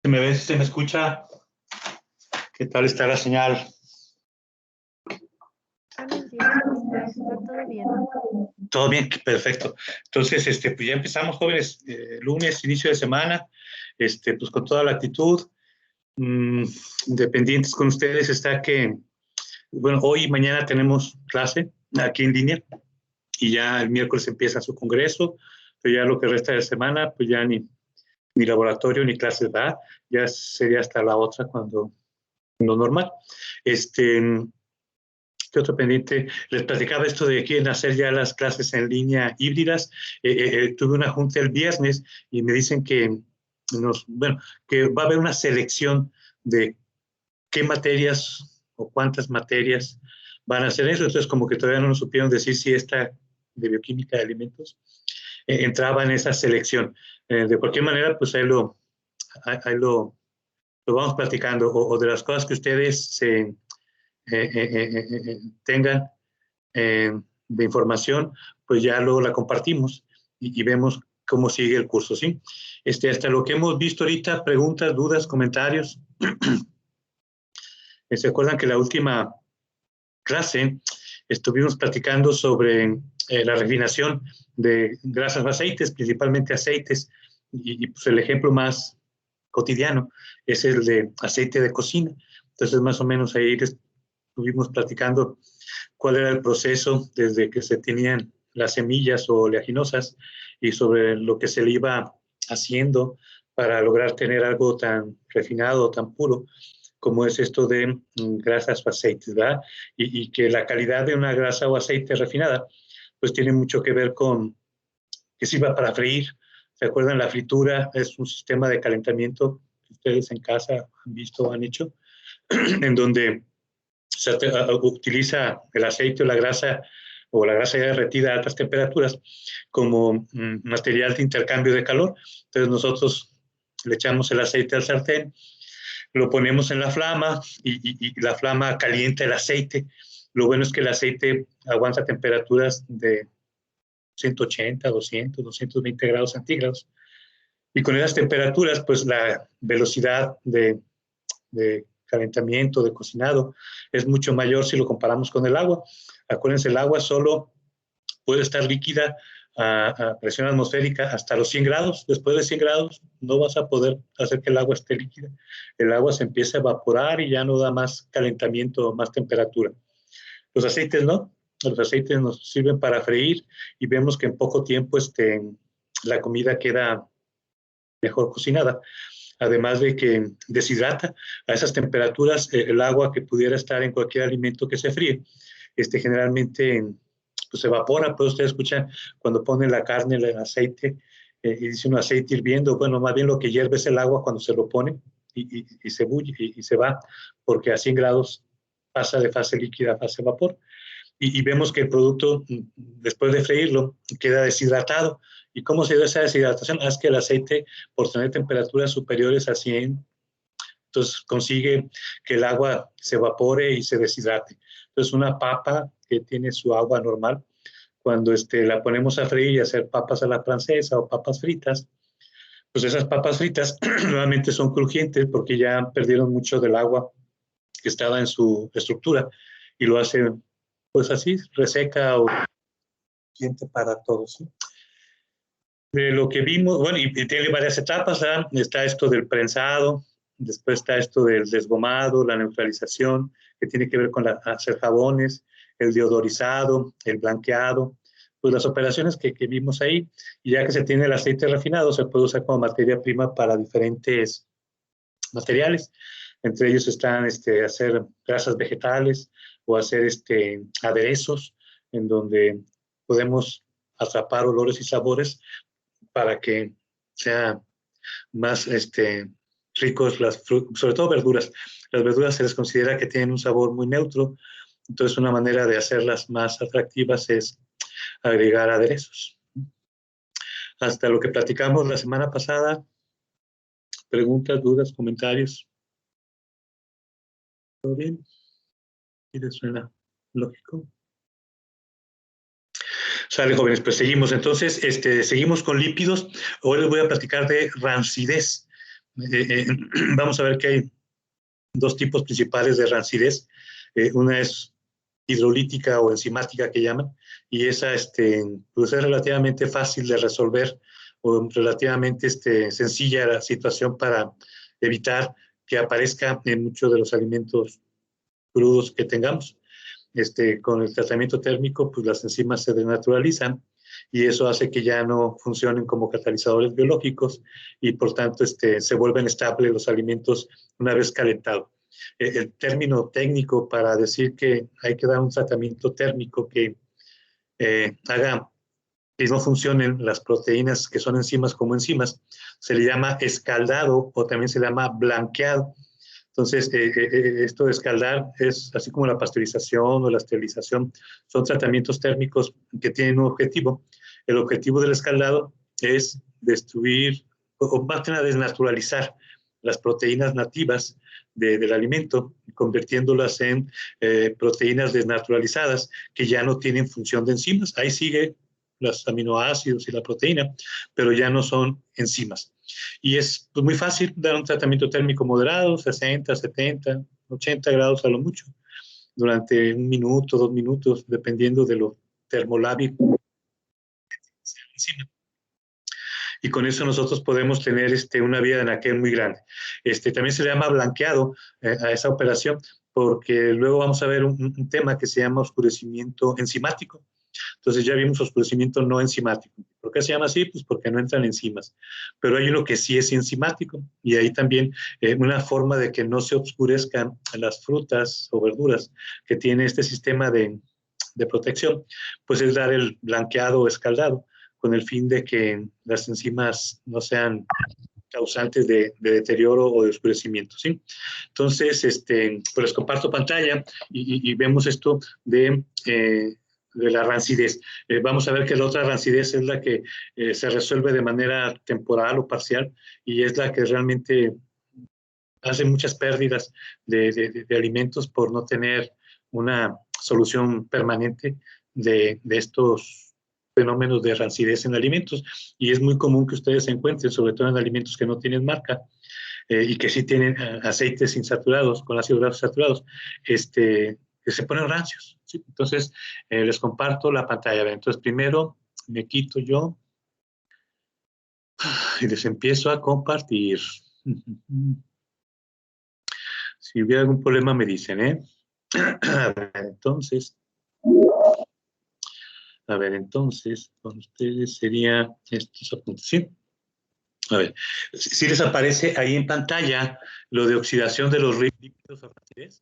¿Se me ve? ¿Se me escucha? ¿Qué tal está la señal? Buenos días, maestra. Está todo bien. Todo bien, perfecto. Entonces, pues ya empezamos, jóvenes, lunes, inicio de semana, pues con toda la actitud, independientes con ustedes, está que, bueno, hoy y mañana tenemos clase aquí en línea y ya el miércoles empieza su congreso, pero ya lo que resta de semana, pues ya ni laboratorio ni clases va, ya sería hasta la otra cuando lo normal. ¿Qué otro pendiente? Les platicaba esto de que quieren hacer ya las clases en línea híbridas. Tuve una junta el viernes y me dicen que, que va a haber una selección de qué materias o cuántas materias van a hacer eso. Entonces, como que todavía no nos supieron decir si esta de bioquímica de alimentos entraba en esa selección. De cualquier manera, pues ahí lo vamos platicando. O de las cosas que ustedes tengan de información, pues ya luego la compartimos y vemos cómo sigue el curso, ¿sí? Hasta lo que hemos visto ahorita, preguntas, dudas, comentarios. ¿Se acuerdan que la última clase estuvimos platicando sobre la refinación de grasas o aceites, principalmente aceites, y pues el ejemplo más cotidiano es el de aceite de cocina? Entonces, más o menos ahí estuvimos platicando cuál era el proceso desde que se tenían las semillas o oleaginosas y sobre lo que se le iba haciendo para lograr tener algo tan refinado, tan puro, como es esto de grasas o aceites, ¿verdad? Y que la calidad de una grasa o aceite refinada, pues tiene mucho que ver con que sirva para freír. ¿Se acuerdan? La fritura es un sistema de calentamiento que ustedes en casa han visto o han hecho, en donde se utiliza el aceite o la grasa ya derretida a altas temperaturas como material de intercambio de calor. Entonces nosotros le echamos el aceite al sartén, lo ponemos en la flama y la flama calienta el aceite. Lo bueno es que el aceite aguanta temperaturas de 180, 200, 220 grados centígrados. Y con esas temperaturas, pues la velocidad de calentamiento, de cocinado, es mucho mayor si lo comparamos con el agua. Acuérdense, el agua solo puede estar líquida a presión atmosférica hasta los 100 grados. Después de 100 grados no vas a poder hacer que el agua esté líquida. El agua se empieza a evaporar y ya no da más calentamiento, más temperatura. Los aceites no. Los aceites nos sirven para freír y vemos que en poco tiempo la comida queda mejor cocinada. Además de que deshidrata a esas temperaturas el agua que pudiera estar en cualquier alimento que se fríe. Generalmente pues, se evapora, pues ustedes escuchan cuando ponen la carne en el aceite y dice un aceite hirviendo, bueno, más bien lo que hierve es el agua cuando se lo pone y se bulle y se va, porque a 100 grados pasa de fase líquida a fase vapor. Y vemos que el producto, después de freírlo, queda deshidratado. ¿Y cómo se da esa deshidratación? Es que el aceite, por tener temperaturas superiores a 100, entonces consigue que el agua se evapore y se deshidrate. Entonces, una papa que tiene su agua normal, cuando la ponemos a freír y a hacer papas a la francesa o papas fritas, pues esas papas fritas nuevamente son crujientes porque ya perdieron mucho del agua que estaba en su estructura y lo hacen pues así, reseca o crujiente para todos, ¿sí? De lo que vimos, bueno, y tiene varias etapas, ¿verdad? Está esto del prensado, después está esto del desgomado, la neutralización, que tiene que ver con hacer jabones, el deodorizado, el blanqueado, pues las operaciones que vimos ahí, y ya que se tiene el aceite refinado, se puede usar como materia prima para diferentes materiales. Entre ellos están hacer grasas vegetales o hacer aderezos, en donde podemos atrapar olores y sabores para que sea más ricos, sobre todo verduras. Las verduras se les considera que tienen un sabor muy neutro, entonces una manera de hacerlas más atractivas es agregar aderezos. Hasta lo que platicamos la semana pasada, preguntas, dudas, comentarios. ¿Todo bien? ¿Y les suena lógico? Sale, jóvenes, pues seguimos. Entonces, seguimos con lípidos. Hoy les voy a platicar de rancidez. vamos a ver que hay dos tipos principales de rancidez. Una es hidrolítica o enzimática que llaman, y esa pues es relativamente fácil de resolver o relativamente sencilla la situación para evitar que aparezca en muchos de los alimentos crudos que tengamos. Con el tratamiento térmico, pues las enzimas se desnaturalizan y eso hace que ya no funcionen como catalizadores biológicos y por tanto se vuelven estables los alimentos una vez calentados. El término técnico para decir que hay que dar un tratamiento térmico que haga que no funcionen las proteínas que son enzimas como enzimas, se le llama escaldado o también se le llama blanqueado. Entonces, esto de escaldar es así como la pasteurización o la esterilización, son tratamientos térmicos que tienen un objetivo. El objetivo del escaldado es destruir, o más que nada desnaturalizar las proteínas nativas del alimento, convirtiéndolas en proteínas desnaturalizadas que ya no tienen función de enzimas. Ahí sigue los aminoácidos y la proteína, pero ya no son enzimas. Y es pues, muy fácil dar un tratamiento térmico moderado, 60, 70, 80 grados a lo mucho, durante 1 minuto, 2 minutos, dependiendo de lo termolábil. Y con eso nosotros podemos tener una vía de anaquel muy grande. También se le llama blanqueado a esa operación, porque luego vamos a ver un tema que se llama oscurecimiento enzimático. Entonces ya vimos oscurecimiento no enzimático. ¿Por qué se llama así? Pues porque no entran enzimas. Pero hay uno que sí es enzimático y ahí también una forma de que no se oscurezcan las frutas o verduras que tiene este sistema de protección, pues es dar el blanqueado o escaldado con el fin de que las enzimas no sean causantes de deterioro o de oscurecimiento, ¿sí? Entonces, pues les comparto pantalla y vemos esto de la rancidez. Vamos a ver que la otra rancidez es la que se resuelve de manera temporal o parcial y es la que realmente hace muchas pérdidas de alimentos por no tener una solución permanente de estos fenómenos de rancidez en alimentos. Y es muy común que ustedes se encuentren, sobre todo en alimentos que no tienen marca y que sí tienen aceites insaturados, con ácidos grasos saturados, que se ponen rancios, ¿sí? Entonces, les comparto la pantalla. Entonces, primero me quito yo y les empiezo a compartir. Si hubiera algún problema me dicen, ¿eh? A ver, entonces, con ustedes sería estos apuntes, ¿sí? A ver, si les aparece ahí en pantalla lo de oxidación de los lípidos o rancidez.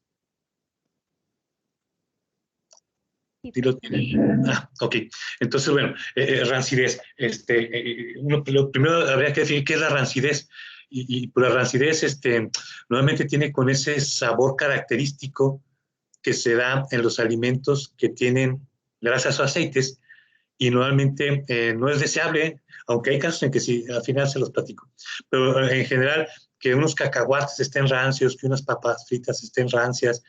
¿Sí lo tienen? Ah, ok. Entonces, bueno, rancidez. Lo primero habría que decir qué es la rancidez. Y la rancidez normalmente tiene con ese sabor característico que se da en los alimentos que tienen grasas o aceites y normalmente no es deseable, aunque hay casos en que sí, al final se los platico. Pero en general, que unos cacahuates estén rancios, que unas papas fritas estén rancias,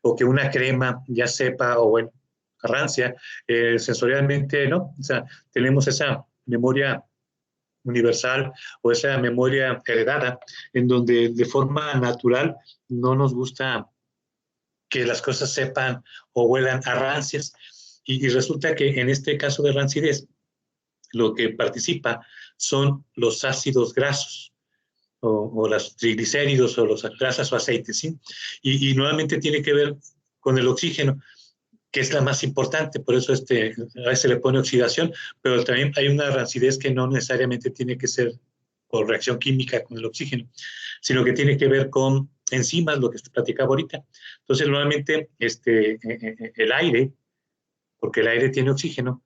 o que una crema ya sepa, o bueno, rancia, sensorialmente, ¿no? O sea, tenemos esa memoria universal o esa memoria heredada en donde de forma natural no nos gusta que las cosas sepan o huelan a rancias. Y resulta que en este caso de rancidez, lo que participa son los ácidos grasos o los triglicéridos o las grasas o aceites, ¿sí? Y nuevamente tiene que ver con el oxígeno, que es la más importante, por eso a veces se le pone oxidación, pero también hay una rancidez que no necesariamente tiene que ser por reacción química con el oxígeno, sino que tiene que ver con enzimas, lo que platicaba ahorita. Entonces, normalmente el aire, porque el aire tiene oxígeno,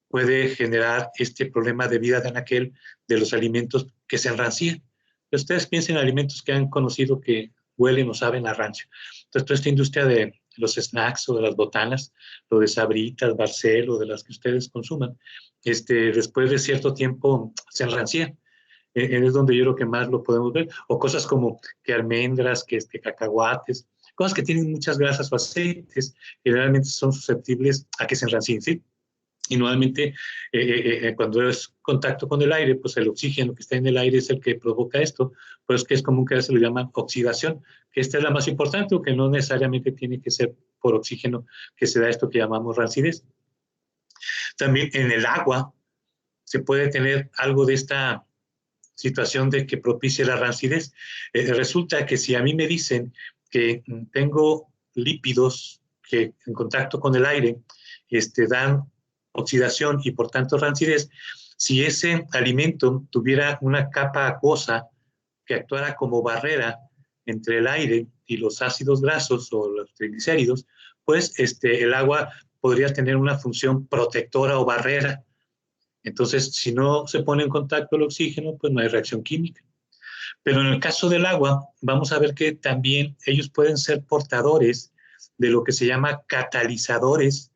puede generar este problema de vida de anaquel de los alimentos que se enrancían. Ustedes piensen en alimentos que han conocido que huelen o saben a rancio. Entonces, toda esta industria de los snacks o de las botanas, lo de Sabritas, Barcel, de las que ustedes consuman, después de cierto tiempo se enrancían. Es donde yo creo que más lo podemos ver. O cosas como que almendras, que cacahuates, cosas que tienen muchas grasas o aceites, generalmente son susceptibles a que se enrancien, ¿sí? Y normalmente cuando es contacto con el aire, pues el oxígeno que está en el aire es el que provoca esto, pues que es común que se le llama oxidación, que esta es la más importante, que no necesariamente tiene que ser por oxígeno que se da esto que llamamos rancidez. También en el agua se puede tener algo de esta situación de que propicie la rancidez. Resulta que si a mí me dicen que tengo lípidos que en contacto con el aire dan oxidación y por tanto rancidez, si ese alimento tuviera una capa acuosa que actuara como barrera entre el aire y los ácidos grasos o los triglicéridos, pues el agua podría tener una función protectora o barrera. Entonces, si no se pone en contacto el oxígeno, pues no hay reacción química. Pero en el caso del agua, vamos a ver que también ellos pueden ser portadores de lo que se llama catalizadores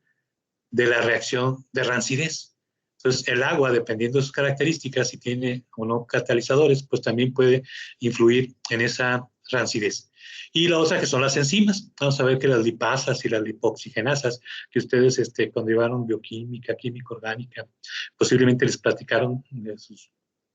de la reacción de rancidez. Entonces, el agua, dependiendo de sus características, si tiene o no catalizadores, pues también puede influir en esa rancidez. Y la otra que son las enzimas. Vamos a ver que las lipasas y las lipoxigenasas, que ustedes cuando llevaron bioquímica, química orgánica, posiblemente les platicaron de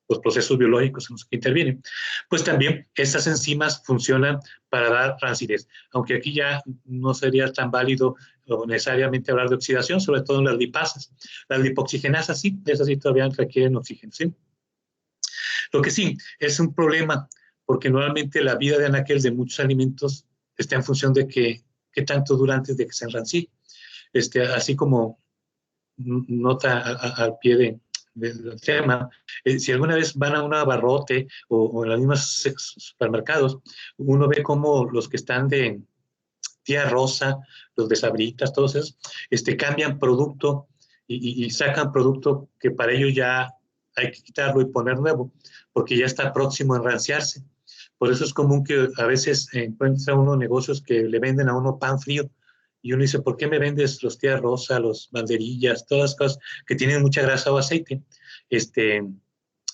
los procesos biológicos en los que intervienen, pues también estas enzimas funcionan para dar rancidez. Aunque aquí ya no sería tan válido o necesariamente hablar de oxidación, sobre todo en las lipasas. Las lipoxigenasas sí, esas sí todavía requieren oxígeno, ¿sí? Lo que sí es un problema, porque normalmente la vida de anaquel de muchos alimentos está en función de qué tanto dura antes de que se enrancie. Así como nota al pie del tema, si alguna vez van a un abarrote o en los mismos supermercados, uno ve cómo los que están de tía rosa, los de Sabritas, todos esos, cambian producto y sacan producto que para ellos ya hay que quitarlo y poner nuevo, porque ya está próximo a enranciarse. Por eso es común que a veces encuentra uno negocios que le venden a uno pan frío, y uno dice, ¿por qué me vendes los tía rosa, los banderillas, todas las cosas que tienen mucha grasa o aceite,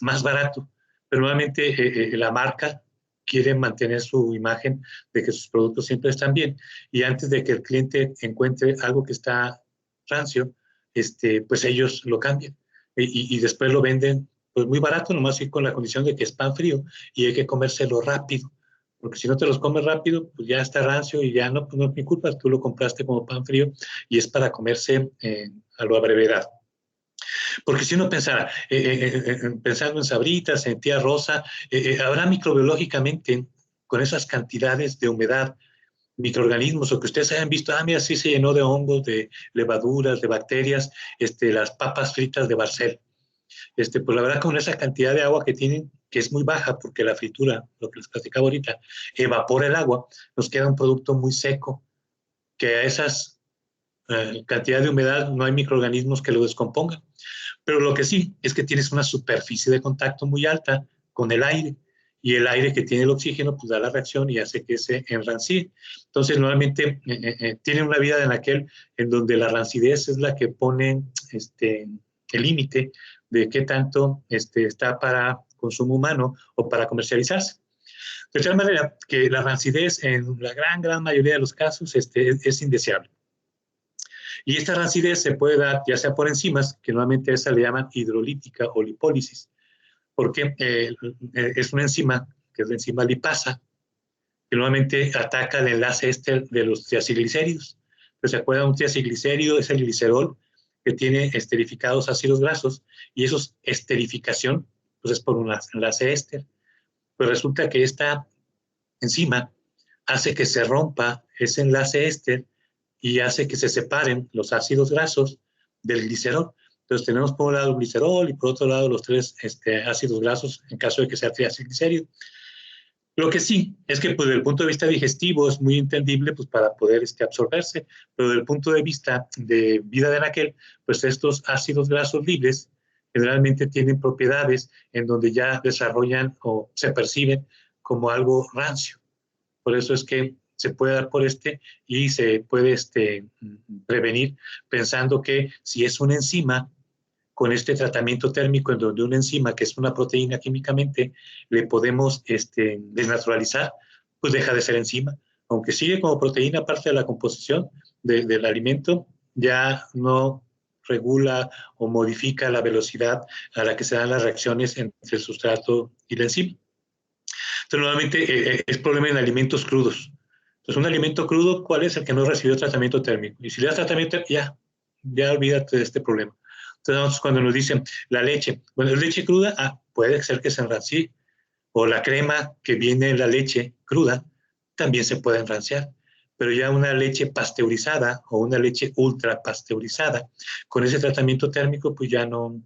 más barato? Pero nuevamente la marca quiere mantener su imagen de que sus productos siempre están bien, y antes de que el cliente encuentre algo que está rancio, pues ellos lo cambian y después lo venden pues muy barato, nomás y con la condición de que es pan frío y hay que comérselo rápido, porque si no te los comes rápido, pues ya está rancio y ya no, pues no es mi culpa, tú lo compraste como pan frío y es para comerse a la brevedad. Porque si uno pensara, pensando en Sabritas, en tía rosa, habrá microbiológicamente, con esas cantidades de humedad, microorganismos, o que ustedes hayan visto, mira, sí se llenó de hongos, de levaduras, de bacterias, las papas fritas de Barcel. Pues la verdad, con esa cantidad de agua que tienen, que es muy baja, porque la fritura, lo que les platicaba ahorita, evapora el agua, nos queda un producto muy seco, que a esas cantidad de humedad no hay microorganismos que lo descompongan. Pero lo que sí es que tienes una superficie de contacto muy alta con el aire, y el aire que tiene el oxígeno pues da la reacción y hace que se enrancie. Entonces normalmente tienen una vida en aquel en donde la rancidez es la que pone el límite de qué tanto está para consumo humano o para comercializarse. De tal manera que la rancidez en la gran mayoría de los casos es indeseable. Y esta rancidez se puede dar ya sea por enzimas, que normalmente a esa le llaman hidrolítica o lipólisis, porque es una enzima, que es la enzima lipasa, que normalmente ataca el enlace de los triacilglicéridos. Pero se acuerdan, un triacilglicérido es el glicerol que tiene esterificados ácidos grasos, y eso es esterificación, pues es por un enlace éster. Pues resulta que esta enzima hace que se rompa ese enlace éster y hace que se separen los ácidos grasos del glicerol. Entonces tenemos por un lado el glicerol y por otro lado los tres ácidos grasos en caso de que sea triacilglicérido. Lo que sí es que pues, desde el punto de vista digestivo es muy entendible pues, para poder absorberse, pero desde el punto de vista de vida de anaquel, pues estos ácidos grasos libres generalmente tienen propiedades en donde ya desarrollan o se perciben como algo rancio. Por eso es que se puede dar por y se puede prevenir pensando que si es una enzima, con este tratamiento térmico en donde una enzima, que es una proteína químicamente, le podemos desnaturalizar, pues deja de ser enzima. Aunque sigue como proteína parte de la composición del alimento, ya no regula o modifica la velocidad a la que se dan las reacciones entre el sustrato y la enzima. Entonces, nuevamente, es problema en alimentos crudos. Entonces, un alimento crudo, ¿cuál es? El que no recibió tratamiento térmico. Y si le das tratamiento, ya olvídate de este problema. Entonces, cuando nos dicen la leche, bueno, ¿es leche cruda? Puede ser que se enrancie. O la crema que viene en la leche cruda, también se puede enranciar. Pero ya una leche pasteurizada o una leche ultra pasteurizada, con ese tratamiento térmico, pues ya no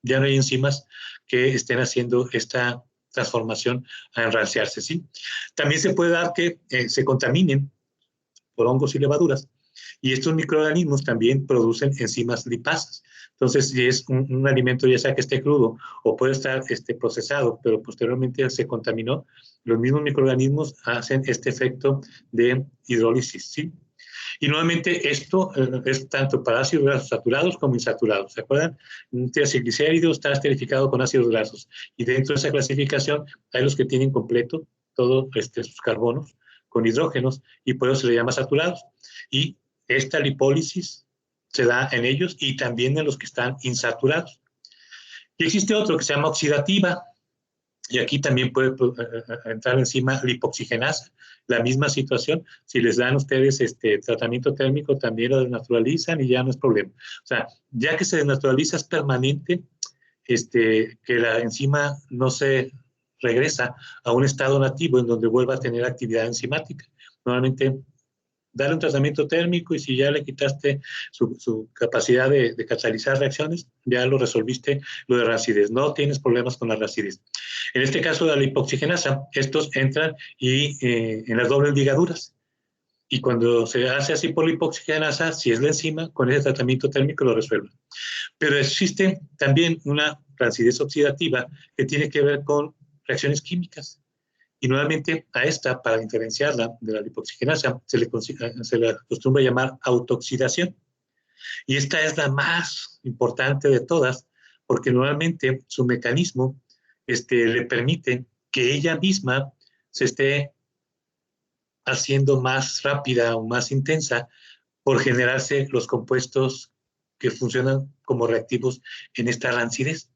hay enzimas que estén haciendo esta transformación a enranciarse, ¿sí? También se puede dar que se contaminen por hongos y levaduras, y estos microorganismos también producen enzimas lipasas. Entonces, si es un alimento, ya sea que esté crudo o puede estar procesado, pero posteriormente se contaminó, los mismos microorganismos hacen este efecto de hidrólisis, ¿sí? Y nuevamente esto es tanto para ácidos grasos saturados como insaturados. ¿Se acuerdan? Un triacilglicérido está esterificado con ácidos grasos. Y dentro de esa clasificación hay los que tienen completo todos sus carbonos con hidrógenos y por eso se le llama saturados. Y esta lipólisis se da en ellos y también en los que están insaturados. Y existe otro que se llama oxidativa. Y aquí también puede entrar encima lipoxigenasa, la misma situación. Si les dan ustedes tratamiento térmico, también lo desnaturalizan y ya no es problema. O sea, ya que se desnaturaliza es permanente, que la enzima no se regresa a un estado nativo en donde vuelva a tener actividad enzimática. Normalmente, darle un tratamiento térmico y si ya le quitaste su capacidad de catalizar reacciones, ya lo resolviste lo de racidez. No tienes problemas con la racidez. En este caso de la lipoxigenasa, estos entran en las dobles ligaduras. Y cuando se hace así por lipoxigenasa, si es la enzima, con ese tratamiento térmico lo resuelve. Pero existe también una racidez oxidativa que tiene que ver con reacciones químicas. Y nuevamente a esta, para diferenciarla de la lipoxigenasa, se le acostumbra llamar autooxidación. Y esta es la más importante de todas, porque nuevamente su mecanismo le permite que ella misma se esté haciendo más rápida o más intensa por generarse los compuestos que funcionan como reactivos en esta rancidez.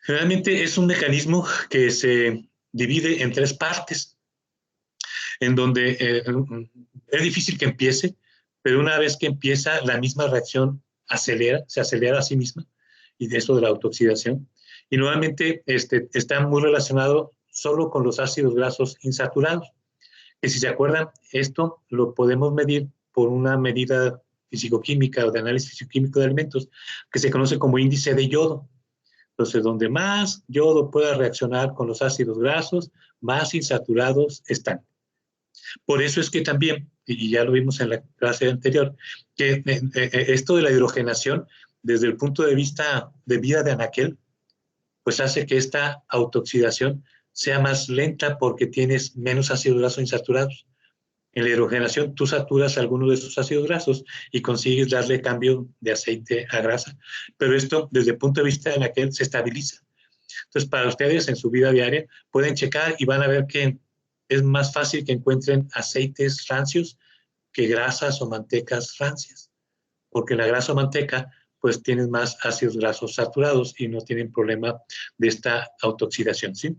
Generalmente es un mecanismo que se divide en tres partes, en donde es difícil que empiece, pero una vez que empieza, la misma reacción se acelera a sí misma, y de eso de la autooxidación. Y nuevamente está muy relacionado solo con los ácidos grasos insaturados, que si se acuerdan, esto lo podemos medir por una medida fisicoquímica o de análisis fisicoquímico de alimentos, que se conoce como índice de yodo. Entonces, donde más yodo pueda reaccionar con los ácidos grasos, más insaturados están. Por eso es que también, y ya lo vimos en la clase anterior, que esto de la hidrogenación, desde el punto de vista de vida de anaquel, pues hace que esta autooxidación sea más lenta porque tienes menos ácidos grasos insaturados. En la hidrogenación tú saturas algunos de esos ácidos grasos y consigues darle cambio de aceite a grasa. Pero esto, desde el punto de vista de anaquel, se estabiliza. Entonces, para ustedes en su vida diaria, pueden checar y van a ver que es más fácil que encuentren aceites rancios que grasas o mantecas rancias. Porque la grasa o manteca, pues tienen más ácidos grasos saturados y no tienen problema de esta autooxidación, ¿sí?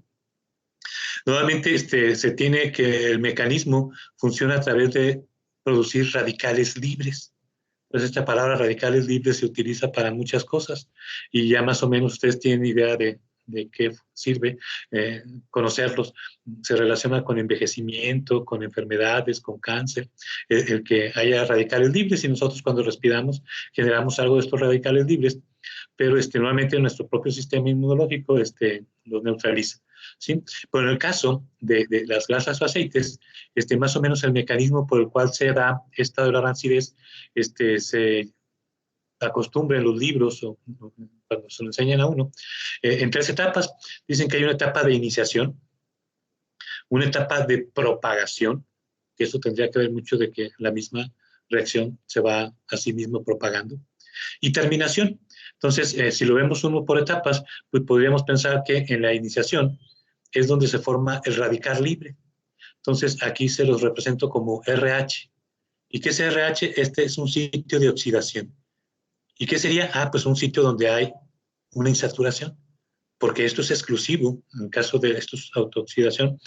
Nuevamente, se tiene que el mecanismo funciona a través de producir radicales libres. Pues esta palabra radicales libres se utiliza para muchas cosas y ya más o menos ustedes tienen idea de qué sirve conocerlos. Se relaciona con envejecimiento, con enfermedades, con cáncer, el que haya radicales libres y nosotros cuando respiramos generamos algo de estos radicales libres, pero nuevamente nuestro propio sistema inmunológico los neutraliza. ¿Sí? Pero en el caso de las grasas o aceites, más o menos el mecanismo por el cual se da esta de la rancidez, se acostumbra en los libros o cuando se lo enseñan a uno, en tres etapas. Dicen que hay una etapa de iniciación, una etapa de propagación, que eso tendría que ver mucho de que la misma reacción se va a sí mismo propagando, y terminación. Entonces, si lo vemos uno por etapas, pues podríamos pensar que en la iniciación es donde se forma el radical libre. Entonces, aquí se los represento como RH. ¿Y qué es RH? Este es un sitio de oxidación. ¿Y qué sería? Ah, pues un sitio donde hay una insaturación, porque esto es exclusivo, en el caso de estos autooxidación,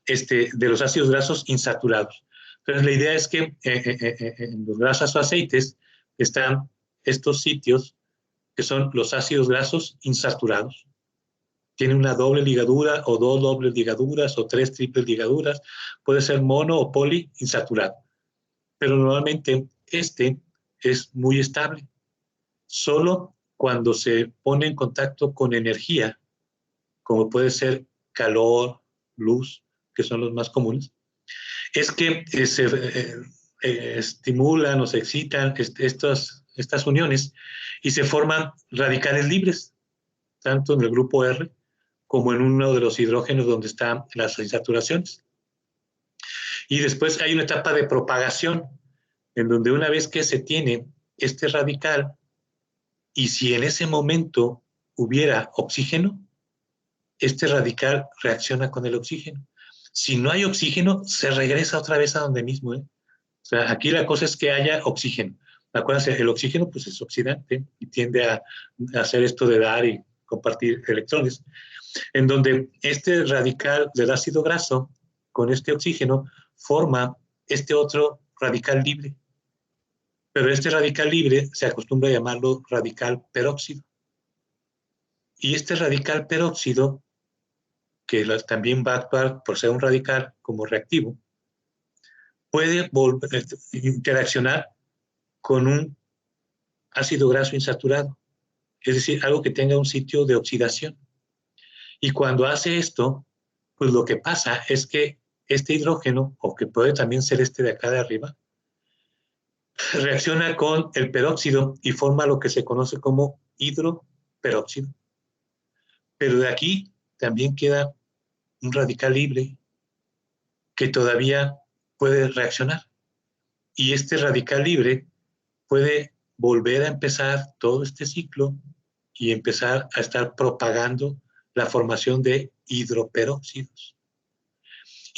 de los ácidos grasos insaturados. Entonces, la idea es que en los grasas o aceites están estos sitios que son los ácidos grasos insaturados. Tiene una doble ligadura o dos dobles ligaduras o tres triples ligaduras. Puede ser mono o poli insaturado. Pero normalmente es muy estable. Solo cuando se pone en contacto con energía, como puede ser calor, luz, que son los más comunes, es que se estimulan o se excitan estas uniones y se forman radicales libres, tanto en el grupo R como en uno de los hidrógenos donde están las insaturaciones. Y después hay una etapa de propagación, en donde una vez que se tiene este radical, y si en ese momento hubiera oxígeno, este radical reacciona con el oxígeno. Si no hay oxígeno, se regresa otra vez a donde mismo. O sea, aquí la cosa es que haya oxígeno. Acuérdense, el oxígeno pues, es oxidante y tiende a hacer esto de dar y compartir electrones, en donde este radical del ácido graso con este oxígeno forma este otro radical libre. Pero este radical libre se acostumbra a llamarlo radical peróxido. Y este radical peróxido, que también va a actuar por ser un radical como reactivo, puede interaccionar con un ácido graso insaturado, es decir, algo que tenga un sitio de oxidación. Y cuando hace esto, pues lo que pasa es que este hidrógeno, o que puede también ser este de acá de arriba, reacciona con el peróxido y forma lo que se conoce como hidroperóxido. Pero de aquí también queda un radical libre que todavía puede reaccionar. Y este radical libre puede volver a empezar todo este ciclo y empezar a estar propagando la formación de hidroperóxidos.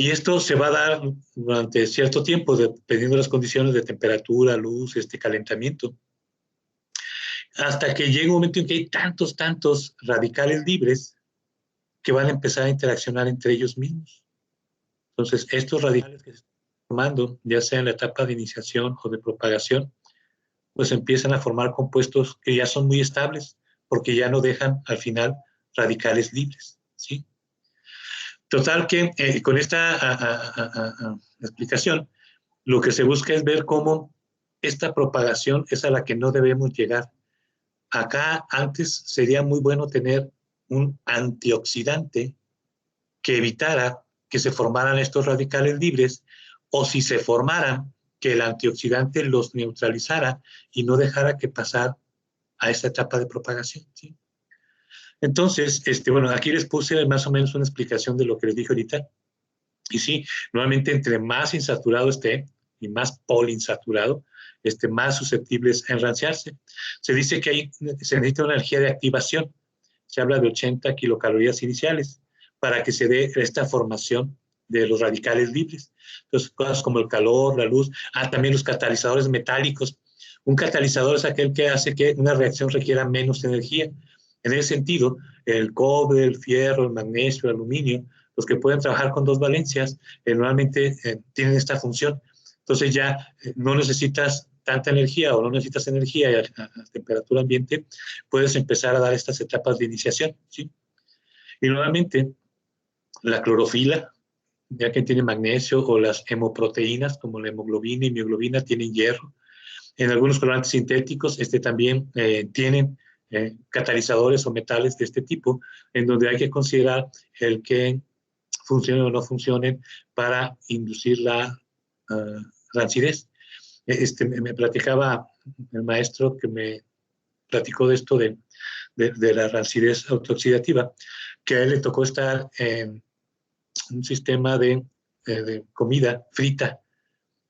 Y esto se va a dar durante cierto tiempo, dependiendo de las condiciones de temperatura, luz, calentamiento, hasta que llega un momento en que hay tantos radicales libres que van a empezar a interaccionar entre ellos mismos. Entonces, estos radicales que se están formando, ya sea en la etapa de iniciación o de propagación, pues empiezan a formar compuestos que ya son muy estables, porque ya no dejan al final radicales libres, ¿sí? Total que con esta explicación, lo que se busca es ver cómo esta propagación es a la que no debemos llegar. Acá antes sería muy bueno tener un antioxidante que evitara que se formaran estos radicales libres, o si se formaran, que el antioxidante los neutralizara y no dejara que pasara a esta etapa de propagación, ¿sí? Entonces, bueno, aquí les puse más o menos una explicación de lo que les dije ahorita. Y sí, nuevamente, entre más insaturado esté y más poliinsaturado, más susceptible es a enranciarse. Se dice que se necesita una energía de activación. Se habla de 80 kilocalorías iniciales para que se dé esta formación de los radicales libres. Entonces, cosas como el calor, la luz, también los catalizadores metálicos. Un catalizador es aquel que hace que una reacción requiera menos energía. En ese sentido, el cobre, el fierro, el magnesio, el aluminio, los que pueden trabajar con dos valencias, normalmente tienen esta función. Entonces ya no necesitas tanta energía o no necesitas energía a temperatura ambiente, puedes empezar a dar estas etapas de iniciación, ¿sí? Y nuevamente, la clorofila, ya que tiene magnesio, o las hemoproteínas, como la hemoglobina y mioglobina, tienen hierro. En algunos colorantes sintéticos, también tienen catalizadores o metales de este tipo, en donde hay que considerar el que funcionen o no funcionen para inducir la rancidez. Me platicaba el maestro que me platicó de esto de la rancidez autooxidativa, que a él le tocó estar en un sistema de comida frita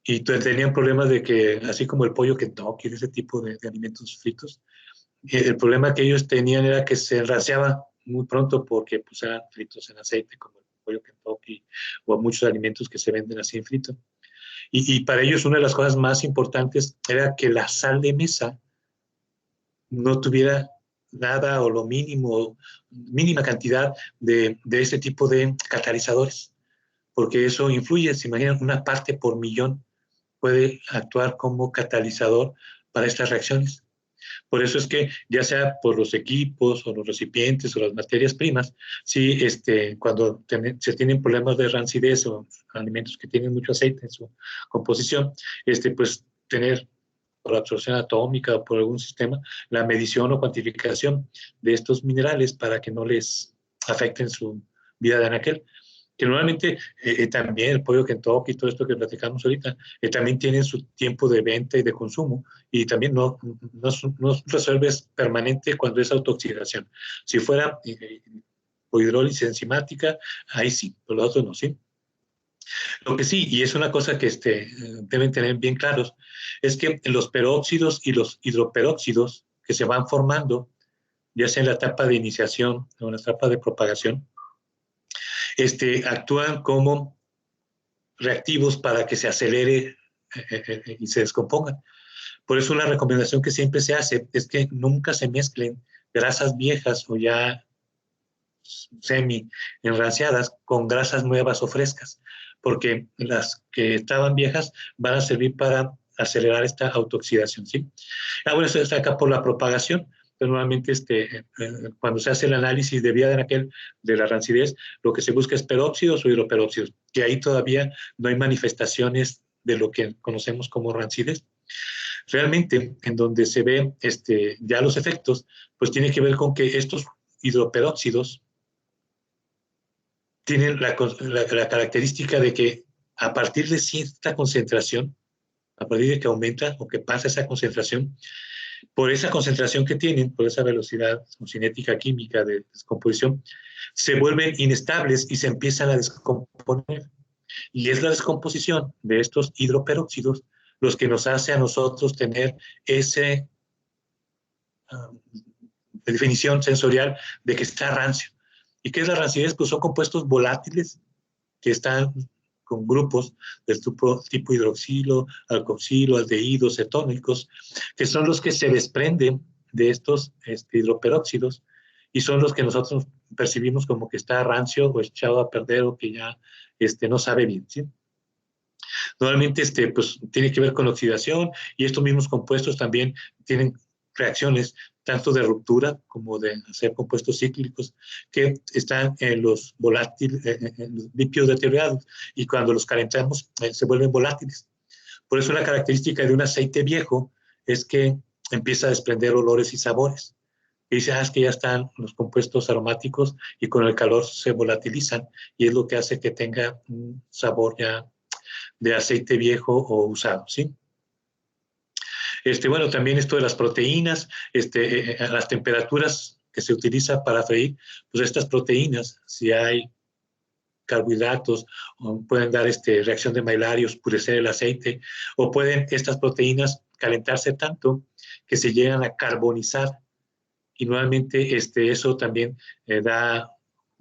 y tenían problemas de que, así como el pollo Kentucky, ese tipo de alimentos fritos, el problema que ellos tenían era que se enraciaba muy pronto porque pues, eran fritos en aceite, como el pollo Kentucky o muchos alimentos que se venden así en frito. Y para ellos una de las cosas más importantes era que la sal de mesa no tuviera nada o lo mínimo, mínima cantidad de este tipo de catalizadores, porque eso influye. Se imaginan, una parte por millón puede actuar como catalizador para estas reacciones. Por eso es que, ya sea por los equipos o los recipientes o las materias primas, sí, cuando se tienen problemas de rancidez o alimentos que tienen mucho aceite en su composición, pues tener por absorción atómica o por algún sistema, la medición o cuantificación de estos minerales para que no les afecten su vida de anaquel. Que normalmente también el pollo Kentucky y todo esto que platicamos ahorita, también tienen su tiempo de venta y de consumo, y también no resuelves permanente cuando es autooxidación. Si fuera hidrólisis enzimática, ahí sí, pero los otros no, sí. Lo que sí, y es una cosa que deben tener bien claros, es que los peróxidos y los hidroperóxidos que se van formando, ya sea en la etapa de iniciación o en la etapa de propagación, actúan como reactivos para que se acelere y se descompongan. Por eso la recomendación que siempre se hace es que nunca se mezclen grasas viejas o ya semi enranciadas con grasas nuevas o frescas, porque las que estaban viejas van a servir para acelerar esta autooxidación, ¿sí? Bueno, eso está acá por la propagación, pero normalmente cuando se hace el análisis de vía de anaquel de la rancidez, lo que se busca es peróxidos o hidroperóxidos, que ahí todavía no hay manifestaciones de lo que conocemos como rancidez. Realmente, en donde se ve ya los efectos, pues tiene que ver con que estos hidroperóxidos tienen la característica de que a partir de cierta concentración, a partir de que aumenta o que pasa esa concentración, por esa concentración que tienen, por esa velocidad cinética química de descomposición, se vuelven inestables y se empiezan a descomponer. Y es la descomposición de estos hidroperóxidos los que nos hace a nosotros tener esa definición sensorial de que está rancio. ¿Y qué es la rancidez? Pues son compuestos volátiles que están con grupos del tipo hidroxilo, alcoxilo, aldehídos, cetónicos, que son los que se desprenden de estos hidroperóxidos y son los que nosotros percibimos como que está rancio o echado a perder o que ya no sabe bien, ¿sí? Normalmente pues, tiene que ver con oxidación, y estos mismos compuestos también tienen reacciones tanto de ruptura como de hacer compuestos cíclicos que están en los volátiles, en los lípidos deteriorados, y cuando los calentamos se vuelven volátiles. Por eso la característica de un aceite viejo es que empieza a desprender olores y sabores. Y dice, es que ya están los compuestos aromáticos y con el calor se volatilizan, y es lo que hace que tenga un sabor ya de aceite viejo o usado, ¿sí? Bueno, también esto de las proteínas, las temperaturas que se utilizan para freír, pues estas proteínas, si hay carbohidratos, pueden dar reacción de Maillard y oscurecer el aceite, o pueden estas proteínas calentarse tanto que se llegan a carbonizar, y nuevamente eso también da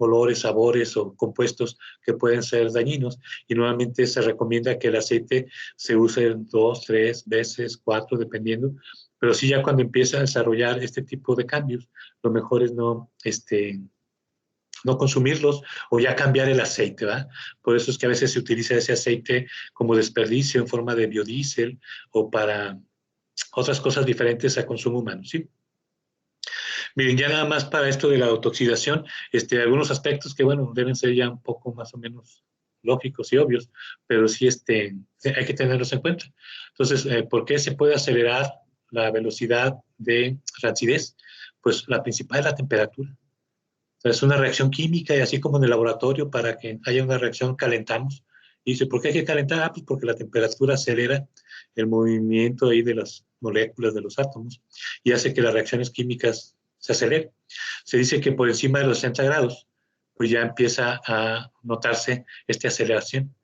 olores, sabores o compuestos que pueden ser dañinos, y nuevamente se recomienda que el aceite se use 2, 3 veces, 4, dependiendo, pero sí, ya cuando empieza a desarrollar este tipo de cambios, lo mejor es no consumirlos o ya cambiar el aceite, ¿verdad? Por eso es que a veces se utiliza ese aceite como desperdicio en forma de biodiesel o para otras cosas diferentes a consumo humano, ¿sí? Miren, ya nada más para esto de la autooxidación, algunos aspectos que, bueno, deben ser ya un poco más o menos lógicos y obvios, pero sí hay que tenerlos en cuenta. Entonces, ¿por qué se puede acelerar la velocidad de rancidez? Pues la principal es la temperatura. O sea, es una reacción química, y así como en el laboratorio, para que haya una reacción calentamos. Y dice, ¿por qué hay que calentar? Pues porque la temperatura acelera el movimiento ahí de las moléculas de los átomos y hace que las reacciones químicas se aceleren. Se dice que por encima de los 60 grados, pues ya empieza a notarse esta aceleración,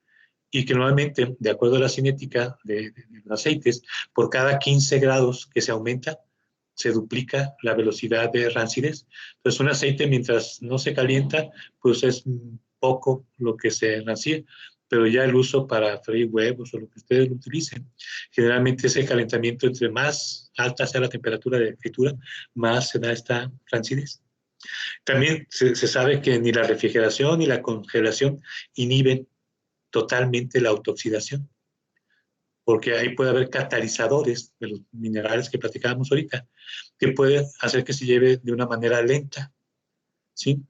y que nuevamente, de acuerdo a la cinética de los aceites, por cada 15 grados que se aumenta, se duplica la velocidad de rancidez. Entonces, un aceite, mientras no se calienta, pues es poco lo que se rancia, pero ya el uso para freír huevos o lo que ustedes lo utilicen, generalmente ese calentamiento, entre más alta sea la temperatura de fritura, más se da esta rancidez. También se sabe que ni la refrigeración ni la congelación inhiben totalmente la autooxidación, porque ahí puede haber catalizadores de los minerales que platicábamos ahorita, que pueden hacer que se lleve de una manera lenta, ¿sí?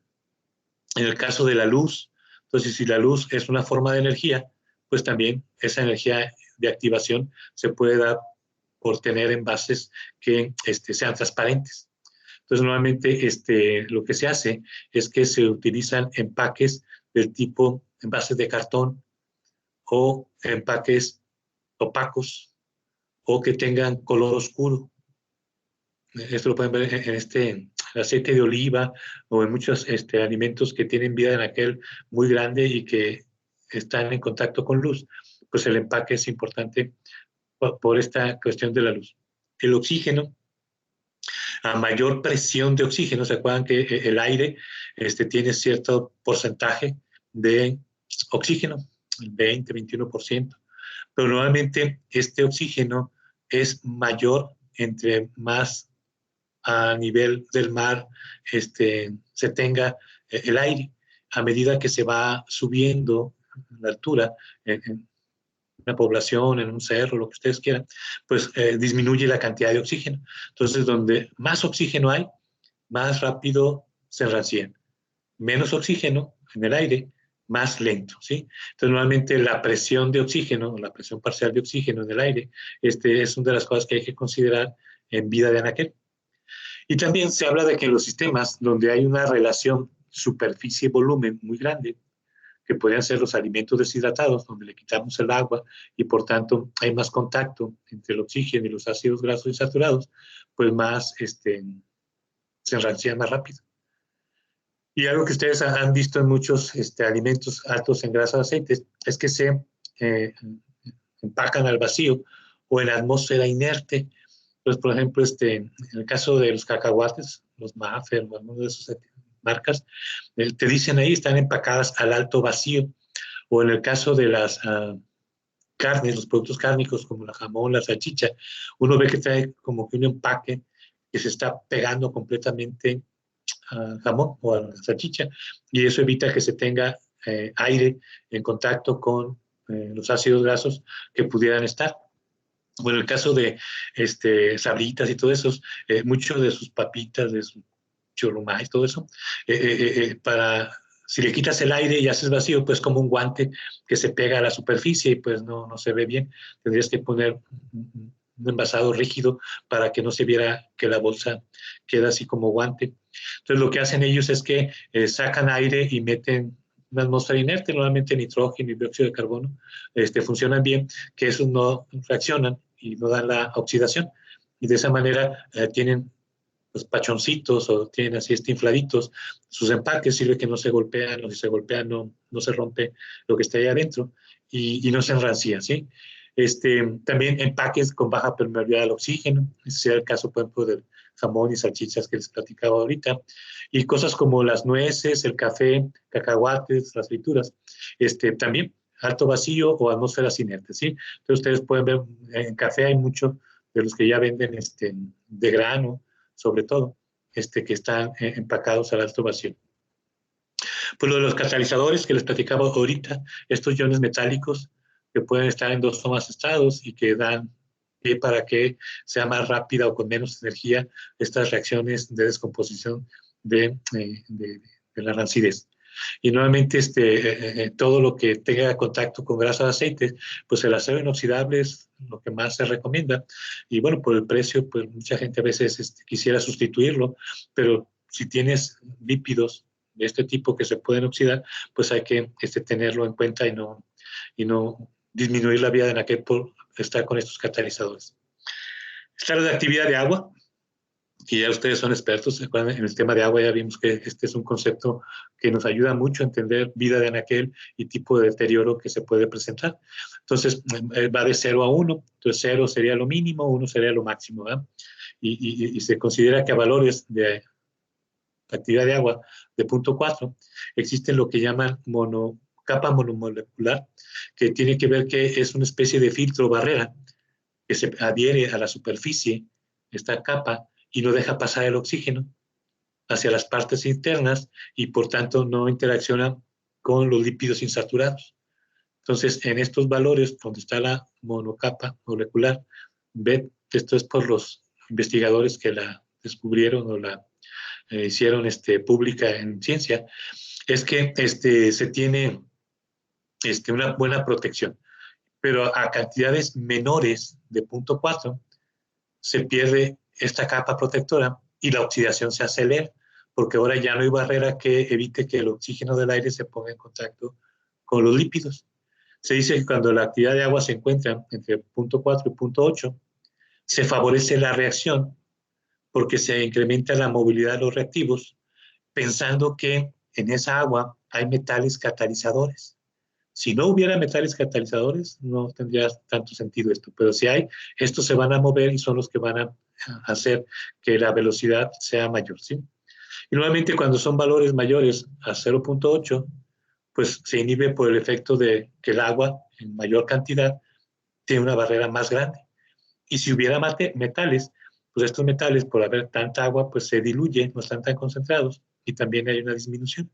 En el caso de la luz, entonces si la luz es una forma de energía, pues también esa energía de activación se puede dar por tener envases que sean transparentes. Entonces, normalmente lo que se hace es que se utilizan empaques del tipo envases de cartón o empaques opacos o que tengan color oscuro. Esto lo pueden ver en aceite de oliva o en muchos alimentos que tienen vida en aquel muy grande y que están en contacto con luz. Pues el empaque es importante por esta cuestión de la luz. El oxígeno, a mayor presión de oxígeno, ¿se acuerdan que el aire tiene cierto porcentaje de oxígeno, el 20, 21%? Pero normalmente este oxígeno es mayor entre más a nivel del mar se tenga el aire. A medida que se va subiendo la altura en una población, en un cerro, lo que ustedes quieran, pues disminuye la cantidad de oxígeno. Entonces, donde más oxígeno hay, más rápido se enrancían. Menos oxígeno en el aire, más lento, ¿sí? Entonces, normalmente la presión de oxígeno, la presión parcial de oxígeno en el aire, es una de las cosas que hay que considerar en vida de anaquel. Y también se habla de que en los sistemas donde hay una relación superficie-volumen muy grande, que podrían ser los alimentos deshidratados, donde le quitamos el agua y por tanto hay más contacto entre el oxígeno y los ácidos grasos insaturados, pues más se enrancian más rápido. Y algo que ustedes han visto en muchos alimentos altos en grasas aceites es que se eh, empacan al vacío o en la atmósfera inerte. Entonces, por ejemplo, en el caso de los cacahuates, los Maffer o algunas de esas marcas, te dicen ahí están empacadas al alto vacío. O en el caso de las carnes, los productos cárnicos como la jamón, la salchicha, uno ve que trae como que un empaque que se está pegando completamente al jamón o a la salchicha y eso evita que se tenga aire en contacto con los ácidos grasos que pudieran estar. Bueno, en el caso de sabritas y todo eso, mucho de sus papitas, de su churrumais, todo eso, para si le quitas el aire y haces vacío, pues como un guante que se pega a la superficie y pues no se ve bien. Tendrías que poner un envasado rígido para que no se viera que la bolsa queda así como guante. Entonces lo que hacen ellos es que sacan aire y meten una atmósfera inerte, normalmente nitrógeno y dióxido de carbono, funcionan bien, que esos no reaccionan y no dan la oxidación. Y de esa manera tienen los pachoncitos o tienen así infladitos, sus empaques sirve que no se golpean o si se golpean no se rompe lo que está ahí adentro y no se enrancía, ¿sí? También empaques con baja permeabilidad al oxígeno, ese sería el caso, por ejemplo, del jamón y salchichas que les platicaba ahorita, y cosas como las nueces, el café, cacahuates, las frituras, también alto vacío o atmósferas inertes, ¿sí? Entonces ustedes pueden ver, en café hay mucho de los que ya venden de grano, sobre todo, que están empacados al alto vacío. Pues lo de los catalizadores que les platicaba ahorita, estos iones metálicos que pueden estar en dos o más estados y que dan pie para que sea más rápida o con menos energía estas reacciones de descomposición de la rancidez. Y nuevamente todo lo que tenga contacto con grasas de aceites, pues el acero inoxidable es lo que más se recomienda. Y bueno, por el precio, pues mucha gente a veces quisiera sustituirlo, pero si tienes lípidos de este tipo que se pueden oxidar, pues hay que tenerlo en cuenta y no disminuir la vida de aquel por estar con estos catalizadores. Esta radioactividad de agua, que ya ustedes son expertos, ¿se acuerdan? En el tema de agua ya vimos que este es un concepto que nos ayuda mucho a entender vida de anaquel y tipo de deterioro que se puede presentar. Entonces, va de 0 a 1, entonces 0 sería lo mínimo, 1 sería lo máximo, ¿verdad? Y se considera que a valores de actividad de agua de 0.4 existen lo que llaman capa monomolecular, que tiene que ver que es una especie de filtro barrera que se adhiere a la superficie, esta capa, y no deja pasar el oxígeno hacia las partes internas y por tanto no interacciona con los lípidos insaturados. Entonces, en estos valores, donde está la monocapa molecular, esto es por los investigadores que la descubrieron o la hicieron pública en ciencia, es que se tiene una buena protección, pero a cantidades menores de 0.4 se pierde esta capa protectora y la oxidación se acelera, porque ahora ya no hay barrera que evite que el oxígeno del aire se ponga en contacto con los lípidos. Se dice que cuando la actividad de agua se encuentra entre 0.4 y 0.8, se favorece la reacción porque se incrementa la movilidad de los reactivos, pensando que en esa agua hay metales catalizadores. Si no hubiera metales catalizadores, no tendría tanto sentido esto, pero si hay, estos se van a mover y son los que van a hacer que la velocidad sea mayor, ¿sí? Y nuevamente cuando son valores mayores a 0.8, pues se inhibe por el efecto de que el agua en mayor cantidad tiene una barrera más grande. Y si hubiera metales, pues estos metales, por haber tanta agua, pues se diluyen, no están tan concentrados y también hay una disminución.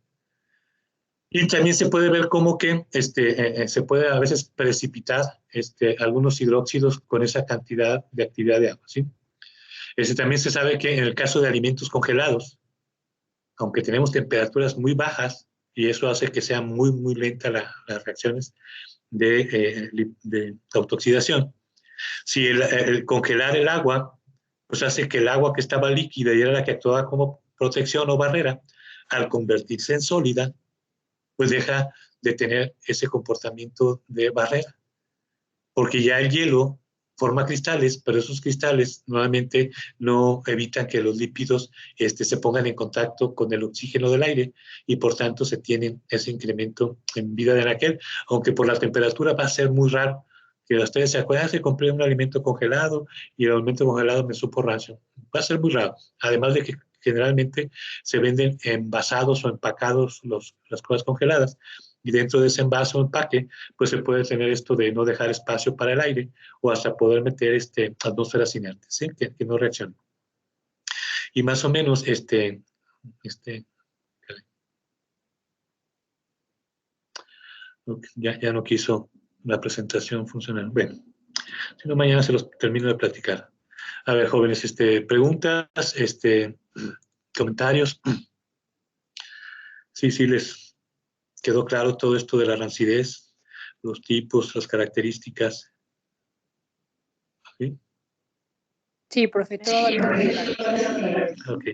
Y también se puede ver cómo que se puede a veces precipitar algunos hidróxidos con esa cantidad de actividad de agua, ¿sí? También se sabe que en el caso de alimentos congelados, aunque tenemos temperaturas muy bajas, y eso hace que sean muy, muy lentas las reacciones de autooxidación, si el congelar el agua, pues hace que el agua que estaba líquida y era la que actuaba como protección o barrera, al convertirse en sólida, pues deja de tener ese comportamiento de barrera. Porque ya el hielo forma cristales, pero esos cristales nuevamente no evitan que los lípidos se pongan en contacto con el oxígeno del aire y por tanto se tiene ese incremento en vida de anaquel, aunque por la temperatura va a ser muy raro. Que ustedes se acuerdan que compré un alimento congelado y el alimento congelado me supo rancio. Va a ser muy raro. Además de que generalmente se venden envasados o empacados las cosas congeladas y dentro de ese envase o empaque pues se puede tener esto de no dejar espacio para el aire o hasta poder meter atmósferas inertes, ¿sí? que no reaccionen. Y más o menos ya no quiso la presentación funcionar. Bueno, si no, mañana se los termino de platicar. A ver, jóvenes, preguntas, comentarios. Sí, les quedó claro todo esto de la rancidez, los tipos, las características. ¿Sí? Sí, profe, todo claro. Ok.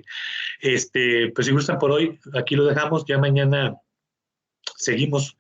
Pues si gustan por hoy, aquí lo dejamos. Ya mañana seguimos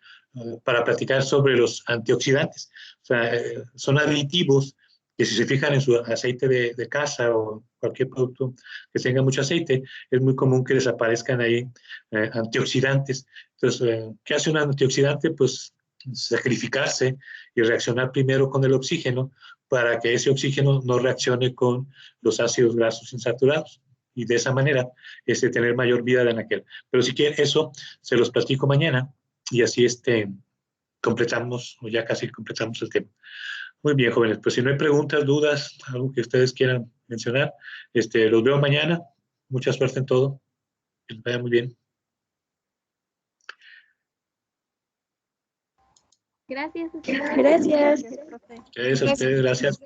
para platicar sobre los antioxidantes. O sea, son aditivos que si se fijan en su aceite de casa o cualquier producto que tenga mucho aceite, es muy común que les aparezcan ahí antioxidantes. Entonces, ¿qué hace un antioxidante? Pues sacrificarse y reaccionar primero con el oxígeno para que ese oxígeno no reaccione con los ácidos grasos insaturados y de esa manera tener mayor vida de anaquel. Pero si quieren eso, se los platico mañana y así completamos, o ya casi completamos el tema. Muy bien, jóvenes, pues si no hay preguntas, dudas, algo que ustedes quieran mencionar, los veo mañana. Mucha suerte en todo. Que les vaya muy bien. Gracias. Gracias. Gracias, profe. Gracias a ustedes, gracias.